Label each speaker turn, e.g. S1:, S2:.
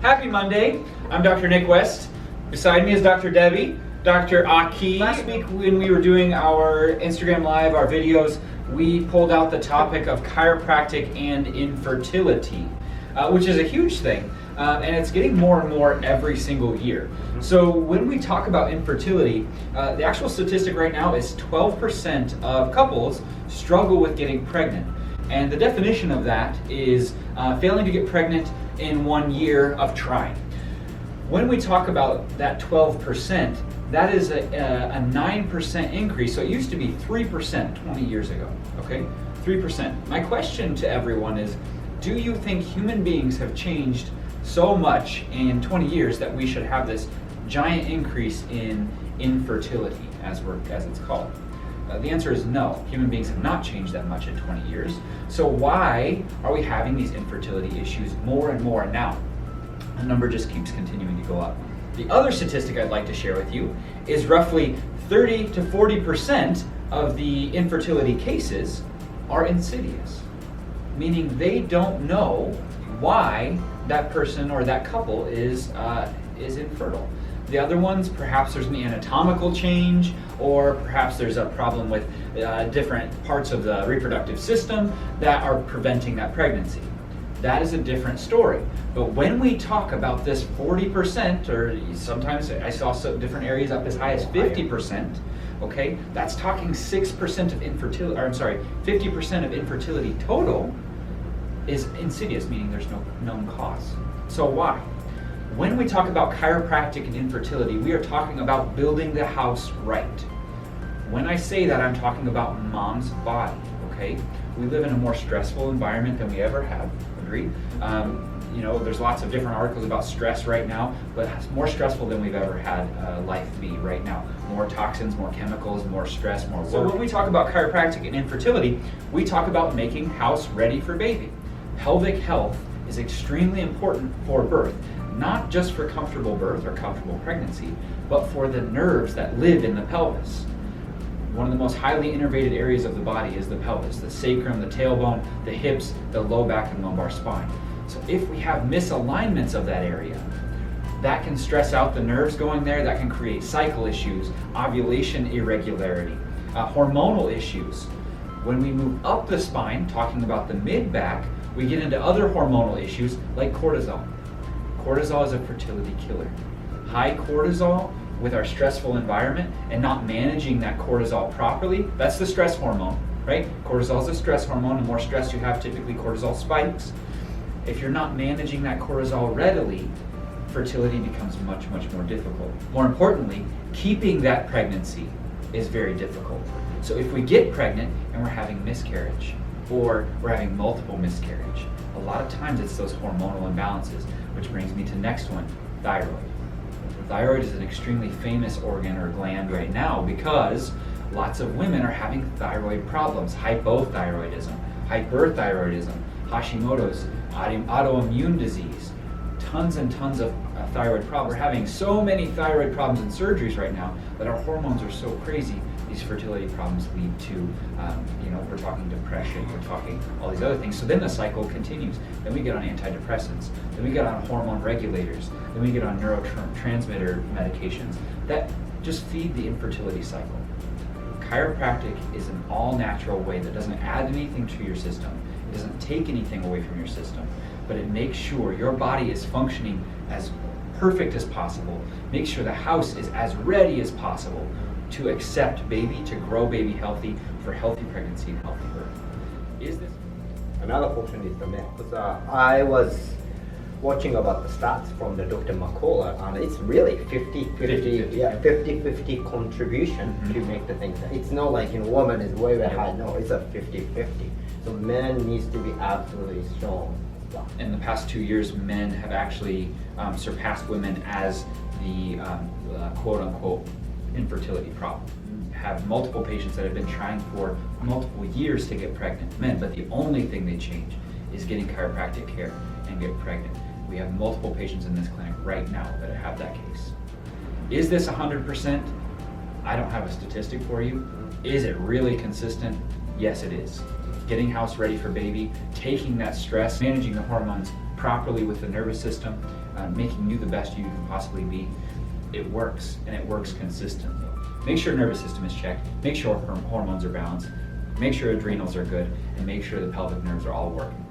S1: Happy Monday. I'm Dr. Nick West. Beside me is Dr. Debbie, Dr. Aki. Last week when we were doing our Instagram Live, our videos, we pulled out the topic of chiropractic and infertility, which is a huge thing. And it's getting more and more every single year. So when we talk about infertility, the actual statistic right now is 12% of couples struggle with getting pregnant. And the definition of that is failing to get pregnant in 1 year of trying. When we talk about that 12%, that is a 9% increase. So it used to be 3% 20 years ago, okay? 3%. My question to everyone is, do you think human beings have changed so much in 20 years that we should have this giant increase in infertility, as it's called? The answer is no. Human beings have not changed that much in 20 years. So why are we having these infertility issues more and more now? The number just keeps continuing to go up. The other statistic I'd like to share with you is roughly 30 to 40% of the infertility cases are insidious, meaning they don't know why that person or that couple is infertile. The other ones, perhaps there's an anatomical change, or perhaps there's a problem with different parts of the reproductive system that are preventing that pregnancy. That is a different story. But when we talk about this 40%, or sometimes I saw different areas up as high as 50%, okay, that's talking 6% of infertility, or I'm sorry, 50% of infertility total is insidious, meaning there's no known cause. So why? When we talk about chiropractic and infertility, we are talking about building the house right. When I say that, I'm talking about mom's body, okay? We live in a more stressful environment than we ever have, agreed? There's lots of different articles about stress right now, but it's more stressful than we've ever had life be right now. More toxins, more chemicals, more stress, more work. So when we talk about chiropractic and infertility, we talk about making house ready for baby. Pelvic health is extremely important for birth. Not just for comfortable birth or comfortable pregnancy, but for the nerves that live in the pelvis. One of the most highly innervated areas of the body is the pelvis, the sacrum, the tailbone, the hips, the low back and lumbar spine. So if we have misalignments of that area, that can stress out the nerves going there, that can create cycle issues, ovulation irregularity, hormonal issues. When we move up the spine, talking about the mid-back, we get into other hormonal issues like cortisol. Cortisol is a fertility killer. High cortisol with our stressful environment and not managing that cortisol properly, that's the stress hormone, right? Cortisol is a stress hormone. The more stress you have, typically cortisol spikes. If you're not managing that cortisol readily, fertility becomes much, much more difficult. More importantly, keeping that pregnancy is very difficult. So if we get pregnant and we're having miscarriage, or we're having multiple miscarriage, a lot of times it's those hormonal imbalances, which brings me to next one, thyroid. Thyroid is an extremely famous organ or gland right now because lots of women are having thyroid problems, hypothyroidism, hyperthyroidism, Hashimoto's, autoimmune disease, tons and tons of thyroid problems. We're having so many thyroid problems and surgeries right now that our hormones are so crazy. These fertility problems lead to, we're talking depression, we're talking all these other things. So then the cycle continues. Then we get on antidepressants, then we get on hormone regulators, then we get on neurotransmitter medications that just feed the infertility cycle. Chiropractic is an all-natural way that doesn't add anything to your system. It doesn't take anything away from your system, but it makes sure your body is functioning as perfect as possible. Make sure the house is as ready as possible to accept baby, to grow baby healthy, for healthy pregnancy and healthy birth. Is this?
S2: Another portion is the men. Because I was watching about the stats from the Dr. McCullough, and it's really 50-50 contribution to make the things. It's not like woman is way high. No, it's a 50-50. So men needs to be absolutely strong.
S1: In the past 2 years, men have actually surpassed women as the quote-unquote infertility problem. Have multiple patients that have been trying for multiple years to get pregnant, men, but the only thing they change is getting chiropractic care and get pregnant. We have multiple patients in this clinic right now that have that case. Is this 100%? I don't have a statistic for you. Is it really consistent? Yes, it is. Getting house ready for baby, taking that stress, managing the hormones properly with the nervous system, making you the best you can possibly be, it works, and it works consistently. Make sure nervous system is checked, make sure hormones are balanced, make sure adrenals are good, and make sure the pelvic nerves are all working.